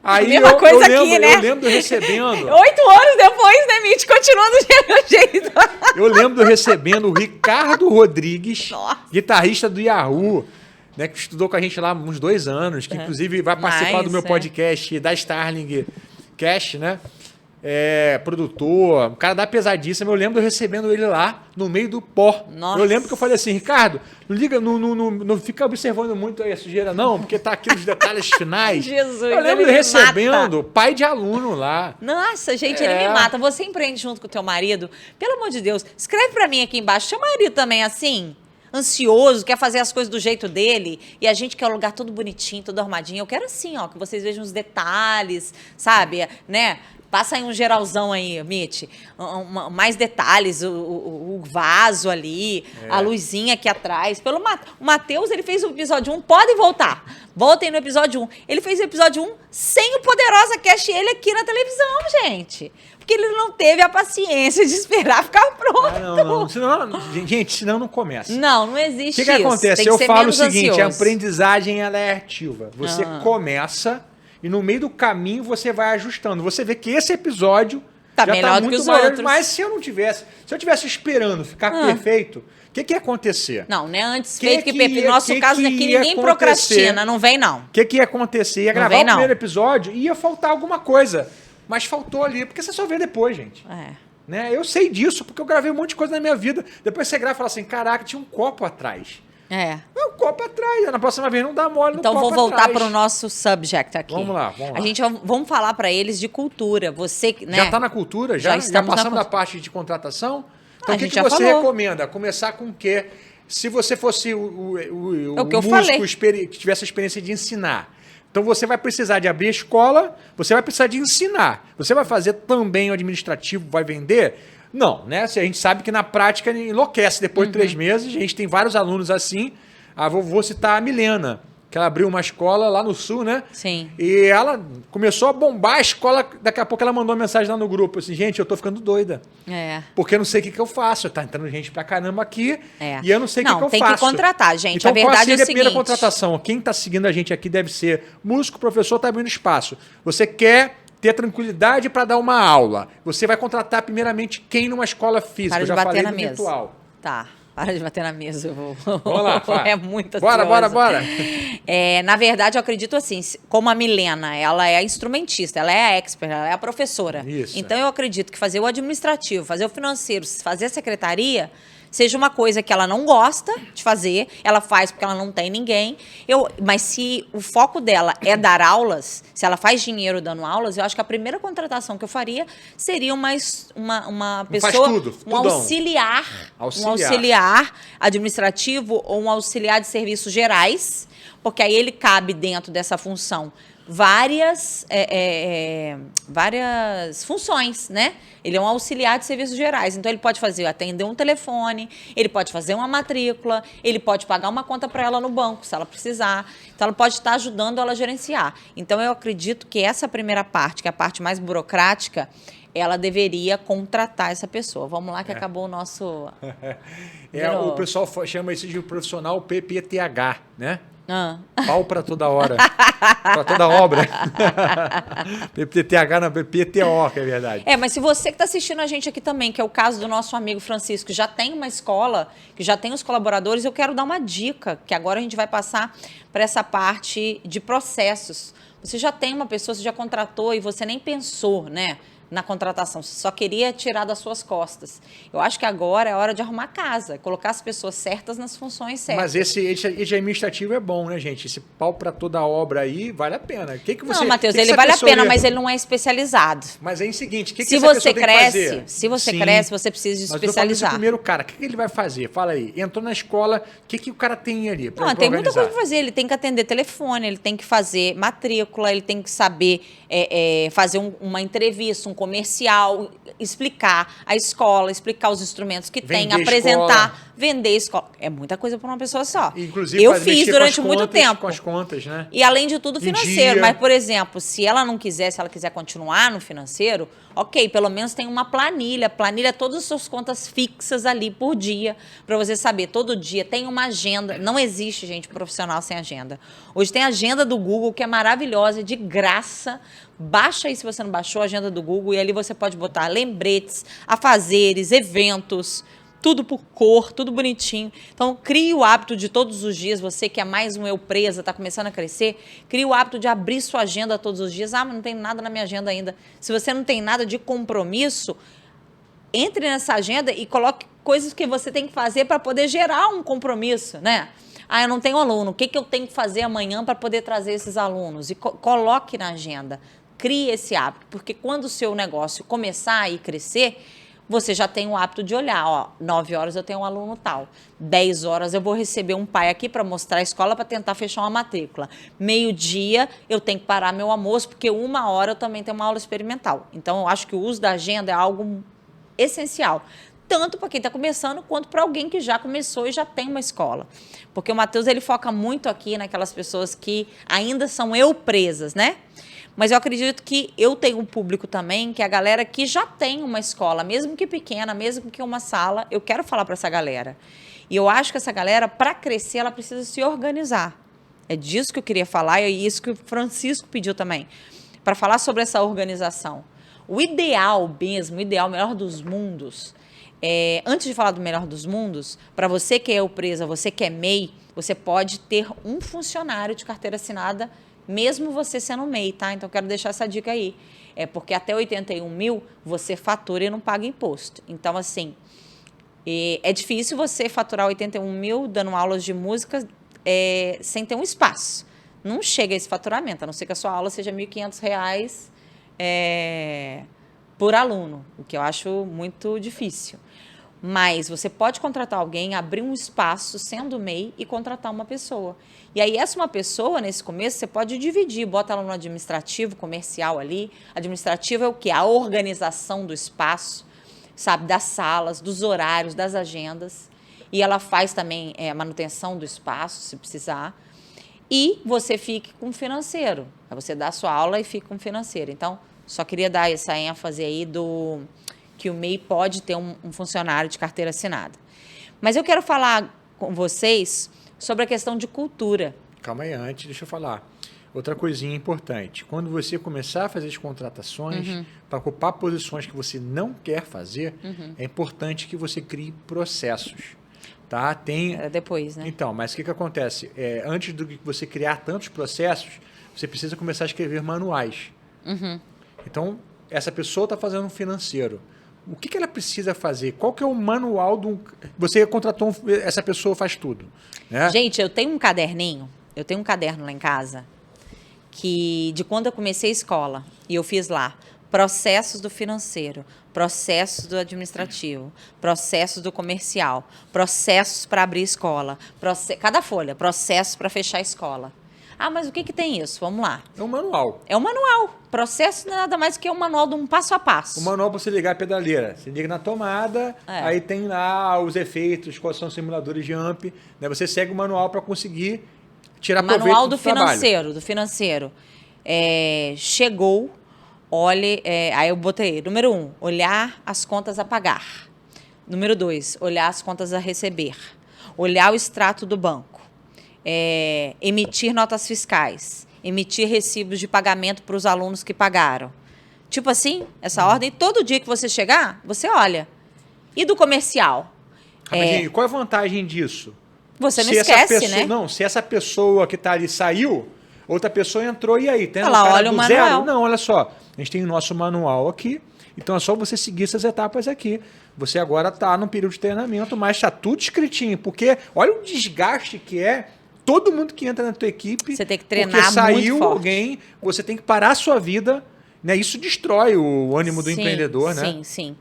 Aí
mesma coisa aqui, né?
Eu lembro recebendo...
8 anos depois, né, Mitch? Continua do mesmo jeito.
Eu lembro recebendo o Ricardo Rodrigues, guitarrista do Yahoo, né, que estudou com a gente lá uns 2 anos, que inclusive vai participar do meu podcast da Starling Cash, né? Produtor, um cara da pesadíssima. Eu lembro recebendo ele lá no meio do pó.
Nossa.
Eu lembro que eu falei assim, Ricardo, não liga, não fica observando muito aí a sujeira, não, porque tá aqui os detalhes finais.
Jesus,
eu lembro recebendo pai de aluno lá.
Nossa, gente, ele me mata. Você empreende junto com o teu marido? Pelo amor de Deus, escreve pra mim aqui embaixo. Seu marido também é assim? Ansioso, quer fazer as coisas do jeito dele, e a gente quer um lugar todo bonitinho, todo arrumadinho. Eu quero assim, ó, que vocês vejam os detalhes, sabe, né? Passa aí um geralzão aí, Mitch. Mais detalhes, o vaso ali, a luzinha aqui atrás. O Matheus, ele fez o episódio 1, podem voltar. Voltem no episódio 1. Ele fez o episódio 1 sem o Poderosa Cast ele aqui na televisão, gente. Porque ele não teve a paciência de esperar ficar pronto.
Não. Senão não começa.
Não existe isso.
O que acontece? Eu falo o seguinte, a aprendizagem ela é ativa. Você começa... E no meio do caminho você vai ajustando. Você vê que esse episódio
já melhor do que os outros.
Mas se eu tivesse esperando ficar perfeito, o que ia acontecer?
Não, né? Antes feito que perfeito. No nosso caso aqui ninguém procrastina, não vem não.
O que ia acontecer? Ia gravar o primeiro episódio e ia faltar alguma coisa. Mas faltou ali, porque você só vê depois, gente. Né? Eu sei disso, porque eu gravei um monte de coisa na minha vida. Depois você grava e fala assim, caraca, tinha um copo atrás. Um copo atrás. Na próxima vez não dá mole no copo atrás.
Então vou voltar para o nosso subject aqui.
Vamos lá.
Vamos falar para eles de cultura. Você, né?
Já está na cultura? Já passamos da parte de contratação? Então o que você recomenda? Começar com o quê? Se você fosse o músico que tivesse a experiência de ensinar. Então você vai precisar de abrir a escola, você vai precisar de ensinar. Você vai fazer também o administrativo, vai vender? Não, né? A gente sabe que na prática enlouquece depois de 3 meses. A gente tem vários alunos assim. Vou citar a Milena, que ela abriu uma escola lá no Sul, né?
Sim.
E ela começou a bombar a escola. Daqui a pouco ela mandou uma mensagem lá no grupo, assim, gente, eu tô ficando doida. Porque eu não sei o que eu faço. Tá entrando gente pra caramba aqui e eu não sei o que eu faço.
Não, tem que contratar, gente.
Então,
a verdade
qual seria
é o seguinte...
a primeira contratação? Quem tá seguindo a gente aqui deve ser músico, professor, tá abrindo espaço. Você quer... ter tranquilidade para dar uma aula. Você vai contratar primeiramente quem numa escola física.
Para de bater na mesa.
Virtual.
Tá, para de bater na mesa.
Vamos lá.
É muito
Bora.
Na verdade, eu acredito assim, como a Milena, ela é a instrumentista, ela é a expert, ela é a professora.
Isso.
Então, eu acredito que fazer o administrativo, fazer o financeiro, fazer a secretaria... seja uma coisa que ela não gosta de fazer, ela faz porque ela não tem ninguém. Mas se o foco dela é dar aulas, se ela faz dinheiro dando aulas, eu acho que a primeira contratação que eu faria seria uma pessoa, um auxiliar administrativo ou um auxiliar de serviços gerais, porque aí ele cabe dentro dessa função várias funções, né? Ele é um auxiliar de serviços gerais, então ele pode atender um telefone, ele pode fazer uma matrícula, ele pode pagar uma conta para ela no banco, se ela precisar. Então, ela pode estar ajudando ela a gerenciar. Então, eu acredito que essa primeira parte, que é a parte mais burocrática, ela deveria contratar essa pessoa. Vamos lá que acabou o nosso...
O pessoal chama isso de profissional PPTH, né? Pau para toda hora. Para toda obra. PPTH não, PPTO, que é verdade.
Mas se você que está assistindo a gente aqui também, que é o caso do nosso amigo Francisco, que já tem uma escola, que já tem os colaboradores, eu quero dar uma dica, que agora a gente vai passar para essa parte de processos. Você já tem uma pessoa, você já contratou e você nem pensou, né? Na contratação, você só queria tirar das suas costas. Eu acho que agora é hora de arrumar casa, colocar as pessoas certas nas funções certas.
Mas esse administrativo é bom, né, gente? Esse pau para toda a obra aí vale a pena.
Não, Matheus, ele vale a pena, mas ele não é especializado.
Mas é o seguinte, o que
essa
pessoa tem que fazer?
Se você cresce, você precisa de especializar.
Mas primeiro cara, o que ele vai fazer? Fala aí. Entrou na escola, o que o cara tem ali para
organizar? Tem muita coisa para fazer. Ele tem que atender telefone, ele tem que fazer matrícula, ele tem que saber fazer uma entrevista, um comercial, explicar a escola, explicar os instrumentos que tem, apresentar, vender a escola. É muita coisa para uma pessoa só.
Inclusive,
eu fiz durante muito tempo.
Com as contas, né?
E além de tudo, financeiro. Mas, por exemplo, se ela quiser continuar no financeiro, ok, pelo menos tem uma planilha. Planilha todas as suas contas fixas ali por dia, para você saber. Todo dia tem uma agenda. Não existe, gente, profissional sem agenda. Hoje tem a agenda do Google, que é maravilhosa, de graça. Baixa aí, se você não baixou, a agenda do Google, e ali você pode botar lembretes, afazeres, eventos, tudo por cor, tudo bonitinho. Então, crie o hábito de todos os dias, você que é mais um eu presa, está começando a crescer, crie o hábito de abrir sua agenda todos os dias. Mas não tem nada na minha agenda ainda. Se você não tem nada de compromisso, entre nessa agenda e coloque coisas que você tem que fazer para poder gerar um compromisso, né? Eu não tenho aluno, o que eu tenho que fazer amanhã para poder trazer esses alunos? E coloque na agenda, crie esse hábito, porque quando o seu negócio começar a ir crescer, você já tem o hábito de olhar, 9 horas eu tenho um aluno tal, 10 horas eu vou receber um pai aqui para mostrar a escola para tentar fechar uma matrícula. Meio-dia eu tenho que parar meu almoço, porque 1 hora eu também tenho uma aula experimental. Então, eu acho que o uso da agenda é algo essencial, tanto para quem está começando, quanto para alguém que já começou e já tem uma escola. Porque o Matheus, ele foca muito aqui naquelas pessoas que ainda são eu presas, né? Mas eu acredito que eu tenho um público também, que é a galera que já tem uma escola, mesmo que pequena, mesmo que uma sala, eu quero falar para essa galera. E eu acho que essa galera, para crescer, ela precisa se organizar. É disso que eu queria falar, e é isso que o Francisco pediu também, para falar sobre essa organização. O ideal mesmo, o ideal, o melhor dos mundos, antes de falar do melhor dos mundos, para você que é eu presa, você que é MEI, você pode ter um funcionário de carteira assinada, mesmo você sendo MEI, tá? Então, quero deixar essa dica aí. Porque até 81 mil, você fatura e não paga imposto. Então, assim, é difícil você faturar 81 mil dando aulas de música sem ter um espaço. Não chega a esse faturamento, a não ser que a sua aula seja R$ 1.500 por aluno, o que eu acho muito difícil. Mas você pode contratar alguém, abrir um espaço sendo MEI e contratar uma pessoa. E aí, essa uma pessoa, nesse começo, você pode dividir, bota ela no administrativo, comercial ali. Administrativo é o quê? A organização do espaço, sabe? Das salas, dos horários, das agendas. E ela faz também a manutenção do espaço, se precisar. E você fique com o financeiro. Aí você dá a sua aula e fica com o financeiro. Então, só queria dar essa ênfase aí que o MEI pode ter um funcionário de carteira assinada. Mas eu quero falar com vocês sobre a questão de cultura.
Calma aí, antes, deixa eu falar. Outra coisinha importante. Quando você começar a fazer as contratações, para ocupar posições que você não quer fazer, é importante que você crie processos. Tá?
Depois, né?
Então, mas o que acontece? Antes de você criar tantos processos, você precisa começar a escrever manuais. Então, essa pessoa está fazendo um financeiro. o que ela precisa fazer? Qual que é o manual do... Você contratou essa pessoa, faz tudo. Né?
Gente, eu tenho um caderno lá em casa, que de quando eu comecei a escola, e eu fiz lá, processos do financeiro, processos do administrativo, processos do comercial, processos para abrir escola, cada folha, processos para fechar a escola. Ah, mas o que tem isso? Vamos lá.
É um manual.
É um manual. Processo não é nada mais que um manual de um passo a passo.
O manual para você ligar a pedaleira. Você liga na tomada, aí tem lá os efeitos, quais são os simuladores de AMP. Né? Você segue o manual para conseguir tirar proveito do trabalho.
Do financeiro. Chegou, olhe... aí eu botei, número 1, olhar as contas a pagar. Número 2, olhar as contas a receber. Olhar o extrato do banco. Emitir notas fiscais, emitir recibos de pagamento para os alunos que pagaram. Tipo assim, essa ordem, todo dia que você chegar, você olha. E do comercial?
Rapidinho, qual é a vantagem disso?
Você não esquece, né?
Não, se essa pessoa que está ali saiu, outra pessoa entrou e aí? Tem
ela olha o manual.
Zero? Não, olha só, a gente tem o nosso manual aqui, então é só você seguir essas etapas aqui. Você agora está num período de treinamento, mas está tudo escritinho, porque olha o desgaste que é. Todo mundo que entra na tua equipe,
você tem que treinar
porque saiu
muito forte.
Alguém, você tem que parar a sua vida, né? Isso destrói o ânimo do empreendedor, né?
Sim, sim.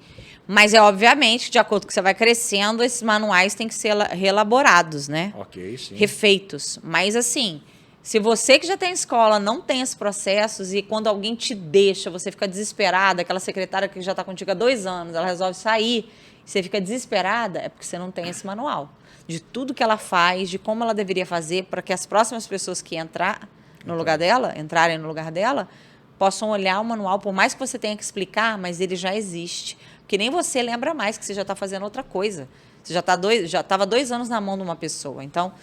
Mas obviamente, de acordo com que você vai crescendo, esses manuais têm que ser reelaborados, né?
Ok, sim.
Refeitos. Mas assim, se você que já tem escola não tem esses processos e quando alguém te deixa, você fica desesperada, aquela secretária que já está contigo há 2 anos, ela resolve sair, você fica desesperada, é porque você não tem esse manual. De tudo que ela faz, de como ela deveria fazer para que as próximas pessoas que entrarem no lugar dela, possam olhar o manual, por mais que você tenha que explicar, mas ele já existe. Porque nem você lembra mais que você já está fazendo outra coisa. Você já estava 2 anos na mão de uma pessoa. Então,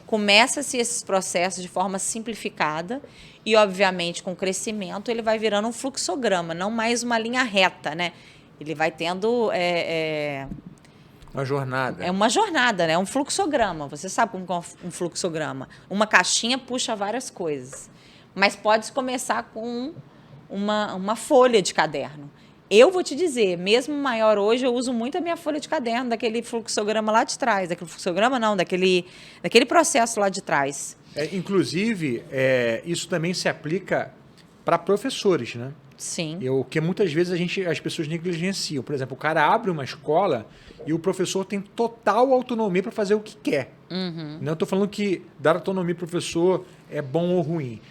começa-se esses processos de forma simplificada e, obviamente, com crescimento, ele vai virando um fluxograma, não mais uma linha reta, né? Ele vai tendo...
Uma jornada.
É uma jornada, né? É um fluxograma. Você sabe como é um fluxograma. Uma caixinha puxa várias coisas. Mas pode começar com uma folha de caderno. Eu vou te dizer, mesmo maior hoje, eu uso muito a minha folha de caderno, daquele fluxograma lá de trás. Daquele fluxograma não, daquele processo lá de trás.
Inclusive, isso também se aplica para professores, né?
Sim.
Que muitas vezes as pessoas negligenciam. Por exemplo, o cara abre uma escola e o professor tem total autonomia para fazer o que quer.
Uhum.
Não estou falando que dar autonomia para o professor é bom ou ruim.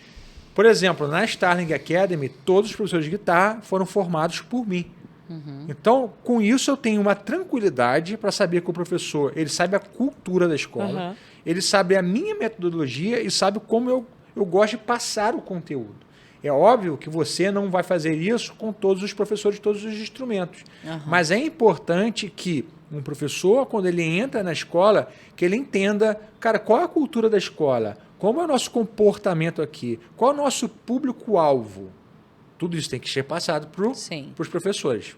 Por exemplo, na Starling Academy, todos os professores de guitarra foram formados por mim. Uhum. Então, com isso, eu tenho uma tranquilidade para saber que o professor ele sabe a cultura da escola, ele sabe a minha metodologia e sabe como eu gosto de passar o conteúdo. É óbvio que você não vai fazer isso com todos os professores de todos os instrumentos. Uhum. Mas é importante que um professor, quando ele entra na escola, que ele entenda, cara, qual é a cultura da escola? Como é o nosso comportamento aqui? Qual é o nosso público-alvo? Tudo isso tem que ser passado para os professores.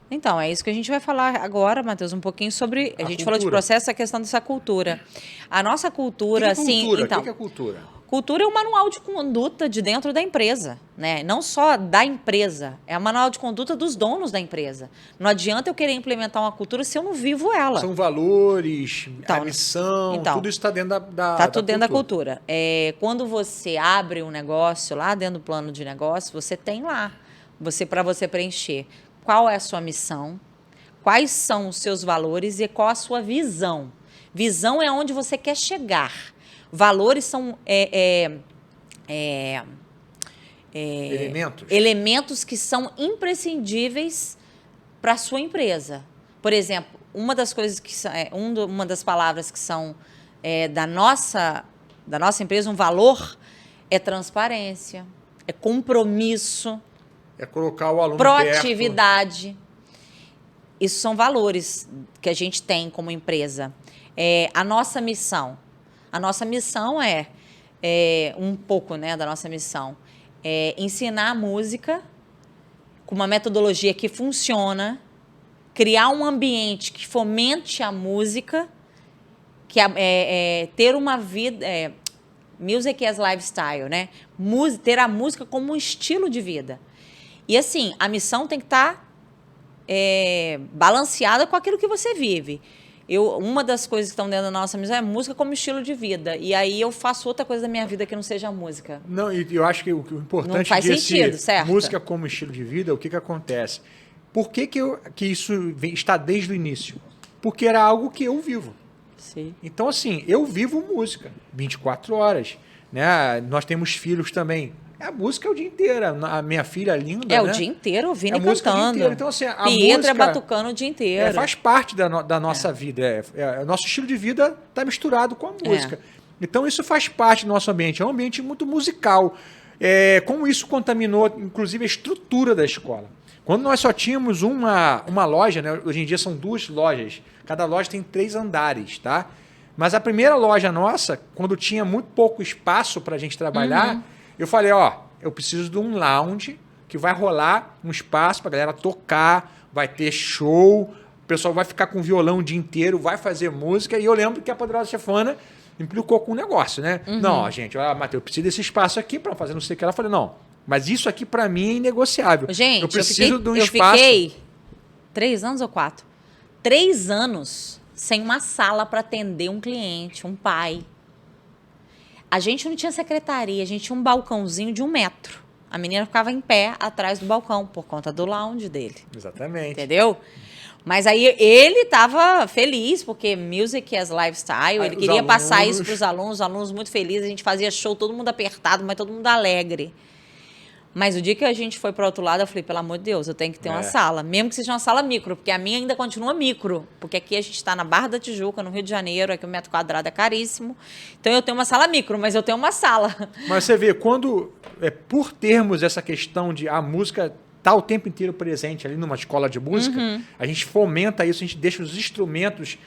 Então, é isso que a gente vai falar agora, Matheus, um pouquinho sobre... A gente falou de processo, a questão dessa cultura. A nossa cultura, assim...
O que é cultura?
Cultura é um manual de conduta de dentro da empresa, né? Não só da empresa, é um manual de conduta dos donos da empresa. Não adianta eu querer implementar uma cultura se eu não vivo ela.
São valores, a missão, tudo isso está dentro da
Está tudo dentro da cultura. Quando você abre um negócio lá dentro do plano de negócio, você tem lá, para você preencher qual é a sua missão, quais são os seus valores e qual a sua visão. Visão é onde você quer chegar. Valores são elementos que são imprescindíveis para a sua empresa. Por exemplo, uma das coisas que uma das palavras que são da nossa empresa, um valor, é transparência, é compromisso,
é colocar o aluno
proatividade. Perto. Isso são valores que a gente tem como empresa. A nossa missão. A nossa missão um pouco, né, da nossa missão, ensinar a música com uma metodologia que funciona, criar um ambiente que fomente a música, que ter uma vida... music as lifestyle, né? Ter a música como um estilo de vida. E assim, a missão tem que estar balanceada com aquilo que você vive. Uma das coisas que estão dentro da nossa missão é música como estilo de vida. E aí eu faço outra coisa da minha vida que não seja a música.
Não, e eu acho que o importante
não faz sentido, certo?
Música como estilo de vida, o que acontece? Por que isso está desde o início? Porque era algo que eu vivo.
Sim.
Então, assim, eu vivo música 24 horas. Né? Nós temos filhos também. A música é o dia inteiro. A minha filha linda, né?
O dia inteiro ouvindo e cantando.
O dia inteiro. Então, assim, a
Pietra
música
batucando o dia inteiro.
Faz parte da nossa vida. O nosso estilo de vida está misturado com a música. Então, isso faz parte do nosso ambiente. É um ambiente muito musical. Como isso contaminou, inclusive, a estrutura da escola. Quando nós só tínhamos uma loja, né? Hoje em dia são 2 lojas. Cada loja tem 3 andares, tá? Mas a primeira loja nossa, quando tinha muito pouco espaço para a gente trabalhar, eu falei, eu preciso de um lounge que vai rolar um espaço para a galera tocar, vai ter show, o pessoal vai ficar com violão o dia inteiro, vai fazer música. E eu lembro que a Poderosa Chefona implicou com um negócio, né? Não, gente, Matheus, eu preciso desse espaço aqui para fazer não sei o que. Ela falou, não, mas isso aqui para mim é inegociável.
Gente,
eu preciso de um espaço.
Eu fiquei 3 anos ou 4? 3 anos sem uma sala para atender um cliente, um pai. A gente não tinha secretaria, a gente tinha um balcãozinho de 1 metro. A menina ficava em pé atrás do balcão, por conta do lounge dele.
Exatamente.
Entendeu? Mas aí ele estava feliz, porque music as lifestyle, ele queria passar isso para os alunos muito felizes, a gente fazia show, todo mundo apertado, mas todo mundo alegre. Mas o dia que a gente foi para o outro lado, eu falei, pelo amor de Deus, eu tenho que ter uma sala. Mesmo que seja uma sala micro, porque a minha ainda continua micro. Porque aqui a gente está na Barra da Tijuca, no Rio de Janeiro, aqui o metro quadrado é caríssimo. Então eu tenho uma sala micro, mas eu tenho uma sala.
Mas você vê, por termos essa questão de a música tá o tempo inteiro presente ali numa escola de música, a gente fomenta isso, a gente deixa os instrumentos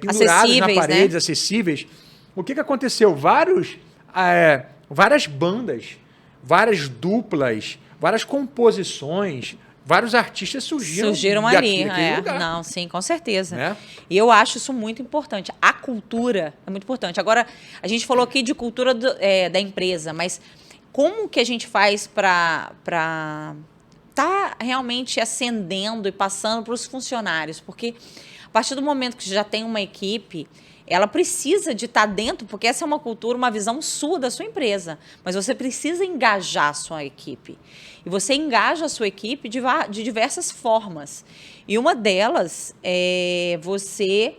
pendurados na parede, né? Acessíveis. O que aconteceu? Várias bandas, várias duplas, várias composições, vários artistas surgiram
ali.
Lugar.
Não, sim, com certeza.
Né?
E eu acho isso muito importante. A cultura é muito importante. Agora, a gente falou aqui de cultura da empresa, mas como que a gente faz para tá realmente ascendendo e passando para os funcionários? Porque a partir do momento que já tem uma equipe, ela precisa de estar dentro, porque essa é uma cultura, uma visão sua da sua empresa. Mas você precisa engajar a sua equipe. E você engaja a sua equipe de diversas formas. E uma delas é você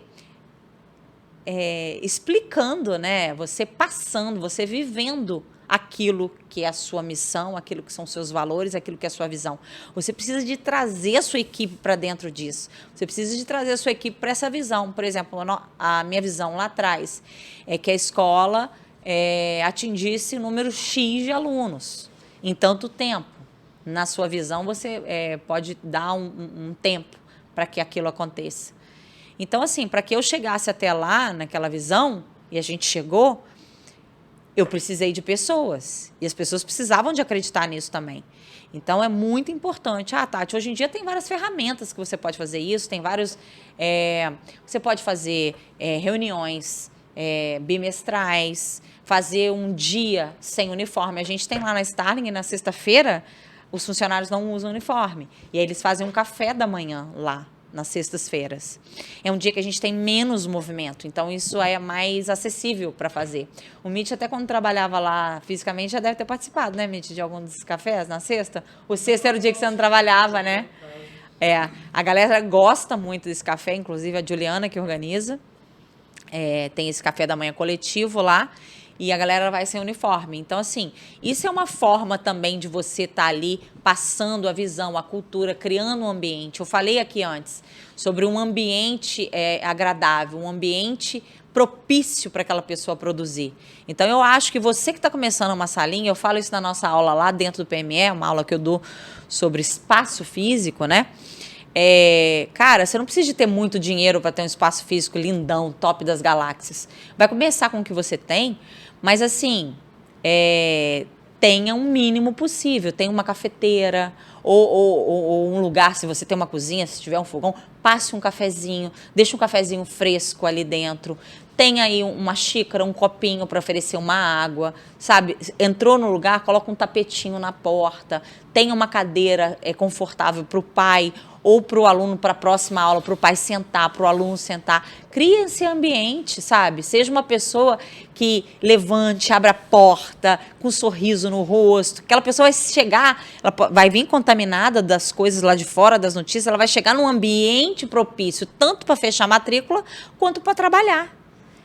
explicando, né? Você passando, você vivendo aquilo que é a sua missão, aquilo que são seus valores, aquilo que é a sua visão. Você precisa de trazer a sua equipe para dentro disso. Você precisa de trazer a sua equipe para essa visão. Por exemplo, a minha visão lá atrás é que a escola atingisse número X de alunos em tanto tempo. Na sua visão, você pode dar um tempo para que aquilo aconteça. Então, assim, para que eu chegasse até lá, naquela visão, e a gente chegou, eu precisei de pessoas. E as pessoas precisavam de acreditar nisso também. Então, é muito importante. Tati, hoje em dia tem várias ferramentas que você pode fazer isso. Tem vários... você pode fazer reuniões bimestrais, fazer um dia sem uniforme. A gente tem lá na Starling, na sexta-feira, os funcionários não usam uniforme. E aí eles fazem um café da manhã lá, nas sextas-feiras. É um dia que a gente tem menos movimento, então isso é mais acessível para fazer. O Mitch, até quando trabalhava lá fisicamente, já deve ter participado, né, Mitch, de algum dos cafés na sexta? O sexta era o dia que você não trabalhava, né? A galera gosta muito desse café, inclusive a Juliana que organiza. Tem esse café da manhã coletivo lá, e a galera vai sem uniforme. Então, assim, isso é uma forma também de você estar ali passando a visão, a cultura, criando um ambiente. Eu falei aqui antes sobre um ambiente agradável, um ambiente propício para aquela pessoa produzir. Então, eu acho que você que está começando uma salinha, eu falo isso na nossa aula lá dentro do PME, uma aula que eu dou sobre espaço físico, né? Cara, você não precisa de ter muito dinheiro para ter um espaço físico lindão, top das galáxias. Vai começar com o que você tem, mas assim, tenha um mínimo possível. Tenha uma cafeteira ou um lugar, se você tem uma cozinha, se tiver um fogão, passe um cafezinho, deixe um cafezinho fresco ali dentro. Tenha aí uma xícara, um copinho para oferecer uma água, sabe? Entrou no lugar, coloca um tapetinho na porta. Tenha uma cadeira confortável para o pai ou para o aluno, para a próxima aula, para o pai sentar, para o aluno sentar. Cria esse ambiente, sabe? Seja uma pessoa que levante, abra a porta, com um sorriso no rosto. Aquela pessoa vai chegar, ela vai vir contaminada das coisas lá de fora, das notícias, ela vai chegar num ambiente propício, tanto para fechar a matrícula, quanto para trabalhar.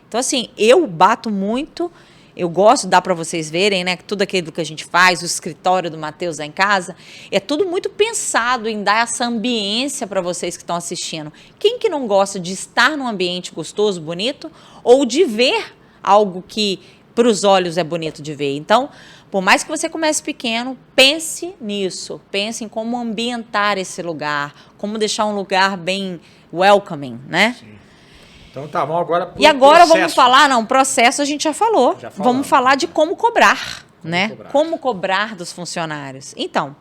Então, assim, eu bato muito... Eu gosto de dar para vocês verem, né, que tudo aquilo que a gente faz, o escritório do Matheus lá em casa, é tudo muito pensado em dar essa ambiência para vocês que estão assistindo. Quem que não gosta de estar num ambiente gostoso, bonito, ou de ver algo que para os olhos é bonito de ver? Então, por mais que você comece pequeno, pense nisso, pense em como ambientar esse lugar, como deixar um lugar bem welcoming, né? Sim.
Então tá, vamos agora pro
E agora
processo.
vamos falar, não, processo a gente já falou. Vamos falar de como cobrar, né? Como cobrar dos funcionários. Então,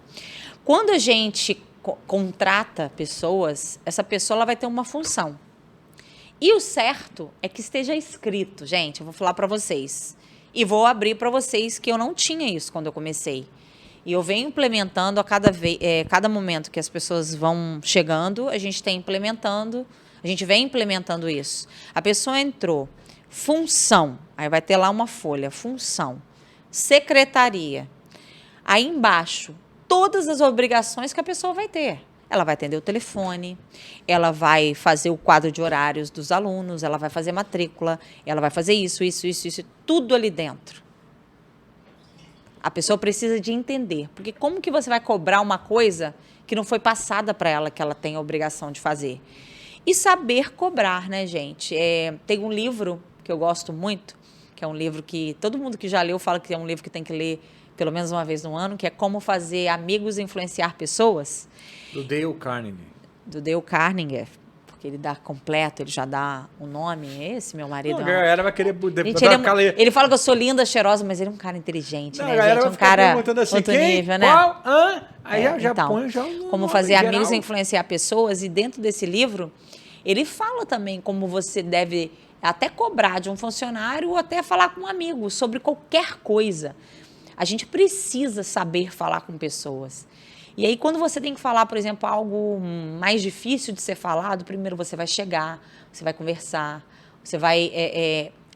quando a gente contrata pessoas, essa pessoa ela vai ter uma função. E o certo é que esteja escrito, gente, eu vou falar para vocês. E vou abrir para vocês que eu não tinha isso quando eu comecei. E eu venho implementando a cada momento que as pessoas vão chegando, a gente vem implementando isso. A pessoa entrou, função, aí vai ter lá uma folha, função, secretaria. Aí embaixo, todas as obrigações que a pessoa vai ter. Ela vai atender o telefone, ela vai fazer o quadro de horários dos alunos, ela vai fazer matrícula, ela vai fazer isso, tudo ali dentro. A pessoa precisa de entender, porque como que você vai cobrar uma coisa que não foi passada para ela, que ela tem a obrigação de fazer? E saber cobrar, né, gente? Tem um livro que eu gosto muito, que é um livro que todo mundo que já leu fala que é um livro que tem que ler pelo menos uma vez no ano, que é Como Fazer Amigos Influenciar Pessoas.
Do Dale Carnegie.
Do Dale Carnegie, porque ele dá completo, ele já dá o nome. Esse, meu marido...
Não, a galera vai querer...
Gente, ele fala que eu sou linda, cheirosa, mas ele é um cara inteligente,
não,
né,
a galera
gente?
vai ficar perguntando assim,
outro
quem,
nível, né?
Qual, aí já
então,
põe já
Como Fazer Amigos Influenciar Pessoas, e dentro desse livro... Ele fala também como você deve até cobrar de um funcionário ou até falar com um amigo sobre qualquer coisa. A gente precisa saber falar com pessoas. E aí, quando você tem que falar, por exemplo, algo mais difícil de ser falado, primeiro você vai chegar, você vai conversar, você vai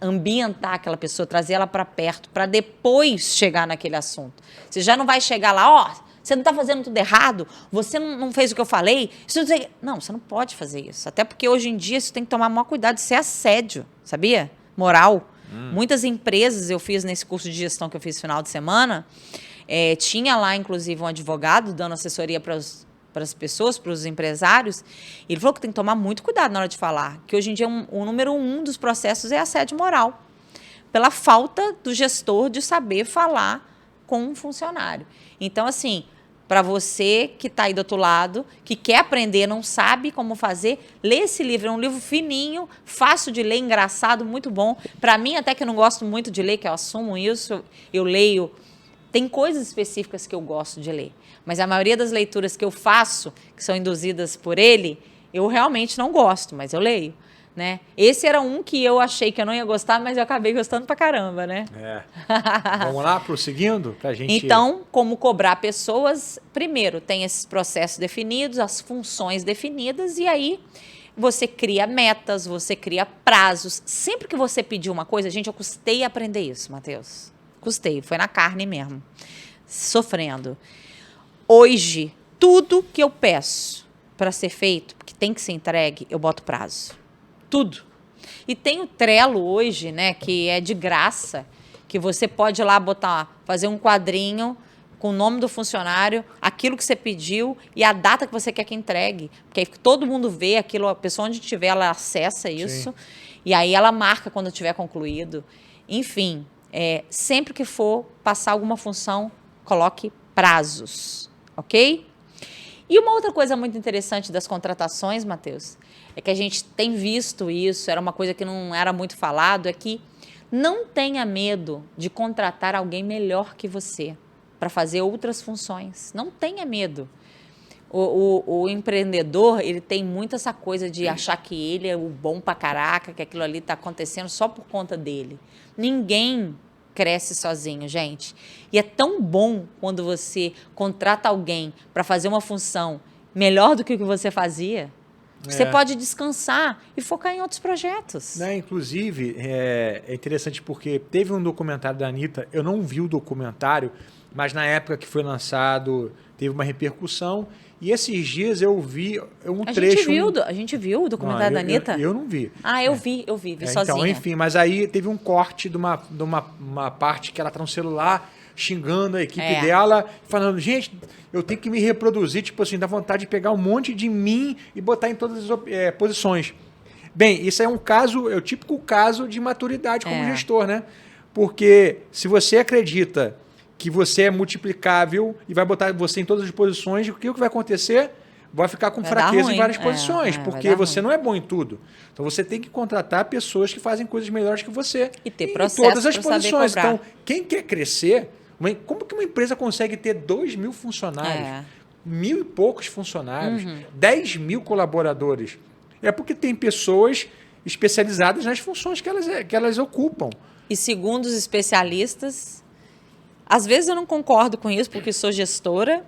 ambientar aquela pessoa, trazer ela para perto, para depois chegar naquele assunto. Você já não vai chegar lá, você não está fazendo tudo errado, você não fez o que eu falei. Não, você não pode fazer isso. Até porque hoje em dia você tem que tomar maior cuidado, isso é assédio, sabia? Moral. Muitas empresas, eu fiz nesse curso de gestão que eu fiz no final de semana, tinha lá, inclusive, um advogado dando assessoria para as pessoas, para os empresários. E ele falou que tem que tomar muito cuidado na hora de falar, que hoje em dia o número 1 dos processos é assédio moral, pela falta do gestor de saber falar com um funcionário. Então, assim... Para você que está aí do outro lado, que quer aprender, não sabe como fazer, lê esse livro. É um livro fininho, fácil de ler, engraçado, muito bom. Para mim, até que eu não gosto muito de ler, que eu assumo isso, eu leio. Tem coisas específicas que eu gosto de ler. Mas a maioria das leituras que eu faço, que são induzidas por ele, eu realmente não gosto, mas eu leio. Né? Esse era um que eu achei que eu não ia gostar, mas eu acabei gostando pra caramba, né?
Vamos lá, prosseguindo? Pra gente...
Então, como cobrar pessoas? Primeiro, tem esses processos definidos, as funções definidas, e aí você cria metas, você cria prazos. Sempre que você pedir uma coisa, gente, eu custei aprender isso, Matheus. Custei, foi na carne mesmo. Sofrendo. Hoje, tudo que eu peço para ser feito, que tem que ser entregue, eu boto prazo. Tudo. E tem o Trello hoje, né, que é de graça, que você pode ir lá fazer um quadrinho com o nome do funcionário, aquilo que você pediu e a data que você quer que entregue. Porque aí todo mundo vê aquilo, a pessoa onde estiver, ela acessa isso. Sim. E aí ela marca quando tiver concluído. Enfim, sempre que for passar alguma função, coloque prazos, ok? E uma outra coisa muito interessante das contratações, Matheus, é que a gente tem visto isso, era uma coisa que não era muito falado, é que não tenha medo de contratar alguém melhor que você para fazer outras funções. Não tenha medo. O empreendedor, ele tem muito essa coisa de achar que ele é o bom pra caraca, que aquilo ali está acontecendo só por conta dele. Ninguém cresce sozinho, gente. E é tão bom quando você contrata alguém para fazer uma função melhor do que o que você fazia. Você pode descansar e focar em outros projetos.
Né? Inclusive, é interessante porque teve um documentário da Anitta, eu não vi o documentário, mas na época que foi lançado, teve uma repercussão. E esses dias eu vi um trecho...
A gente viu o documentário da Anitta?
Eu não vi.
Ah, eu vi sozinha.
Então, enfim, mas aí teve um corte de uma parte que ela tá no celular xingando a equipe dela, falando, gente, eu tenho que me reproduzir, tipo assim, dá vontade de pegar um monte de mim e botar em todas as posições. Bem, isso é um caso, é o típico caso de maturidade como gestor, né? Porque se você acredita que você é multiplicável e vai botar você em todas as posições, o que vai acontecer? Vai ficar com fraqueza em várias posições, porque você não é bom em tudo. Então você tem que contratar pessoas que fazem coisas melhores que você.
E ter
em
processo
todas as posições.
Saber cobrar.
Então, quem quer crescer, como que uma empresa consegue ter 2.000 funcionários, 1.000 e poucos funcionários, 10 mil colaboradores? É porque tem pessoas especializadas nas funções que elas ocupam.
E segundo os especialistas, às vezes eu não concordo com isso, porque sou gestora,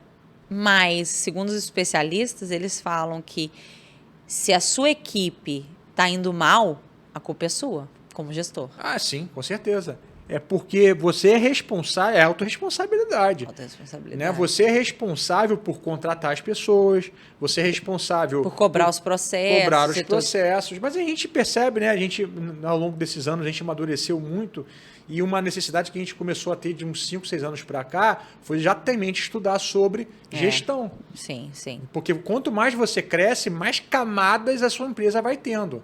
mas segundo os especialistas, eles falam que se a sua equipe está indo mal, a culpa é sua, como gestor.
Ah, sim, com certeza. É porque você é responsável, é autorresponsabilidade. Né? Você é responsável por contratar as pessoas, você é responsável
por cobrar os processos.
Cobrar os processos. Mas a gente percebe, né? A gente, ao longo desses anos, a gente amadureceu muito. E uma necessidade que a gente começou a ter de uns 5, 6 anos para cá foi exatamente estudar sobre gestão.
Sim, sim.
Porque quanto mais você cresce, mais camadas a sua empresa vai tendo.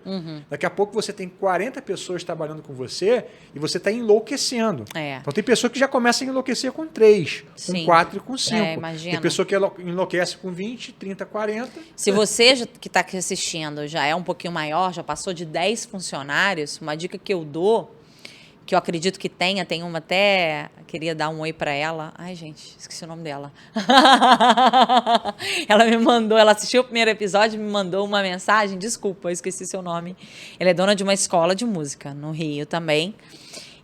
Daqui a pouco você tem 40 pessoas trabalhando com você e você está enlouquecendo. Então tem pessoa que já começa a enlouquecer com 3, com 4 e com 5. Tem pessoa que enlouquece com 20, 30, 40.
Se você que está aqui assistindo já é um pouquinho maior, já passou de 10 funcionários, uma dica que eu dou, que eu acredito que tem uma até... Queria dar um oi para ela. Ai, gente, esqueci o nome dela. Ela me mandou, ela assistiu o primeiro episódio e me mandou uma mensagem. Desculpa, eu esqueci seu nome. Ela é dona de uma escola de música no Rio também.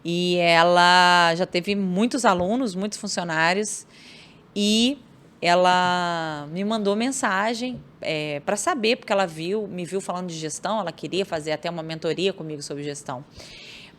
E ela já teve muitos alunos, muitos funcionários. E ela me mandou mensagem para saber, porque ela me viu falando de gestão, ela queria fazer até uma mentoria comigo sobre gestão.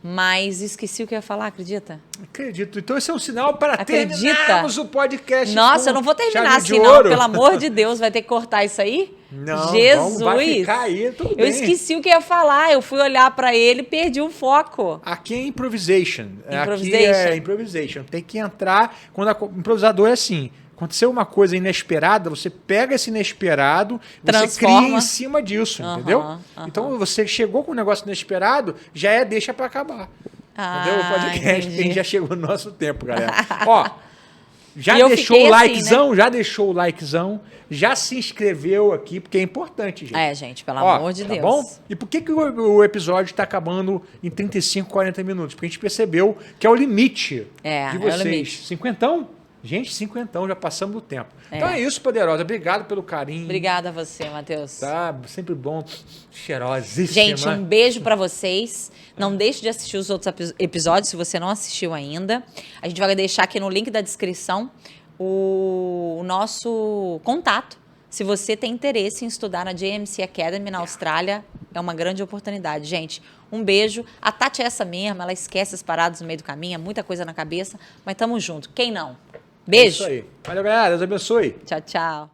Mas esqueci o que eu ia falar, acredita?
Acredito. Então esse é um sinal para terminarmos o podcast.
Nossa, eu não vou terminar assim, não. Pelo amor de Deus, vai ter que cortar isso aí?
Não,
Jesus!
vai ficar aí, tudo bem.
Eu esqueci o que eu ia falar. Eu fui olhar para ele e perdi o foco.
Aqui é improvisation. Aqui é improvisation. Tem que entrar... Quando improvisador é assim... Aconteceu uma coisa inesperada, você pega esse inesperado, você cria em cima disso, entendeu? Então, você chegou com um negócio inesperado, já deixa para acabar. Entendeu? O podcast tem, já chegou no nosso tempo, galera. Ó, já deixou o likezão, né? Já deixou o likezão, já se inscreveu aqui, porque é importante, gente.
Gente, pelo amor de Deus.
Tá bom? E por que o episódio está acabando em 35, 40 minutos? Porque a gente percebeu que é o limite de vocês. É o limite. 50? Gente, 50, já passamos do tempo. Então é isso, Poderosa. Obrigado pelo carinho.
Obrigada a você, Matheus.
Tá, sempre bom. Cheirosíssima.
Gente, um beijo pra vocês. Não deixe de assistir os outros episódios, se você não assistiu ainda. A gente vai deixar aqui no link da descrição o nosso contato. Se você tem interesse em estudar na JMC Academy na Austrália, é uma grande oportunidade. Gente, um beijo. A Tati é essa mesma, ela esquece as paradas no meio do caminho, muita coisa na cabeça, mas tamo junto. Quem não? Beijo.
É isso aí. Valeu, galera. Deus abençoe.
Tchau, tchau.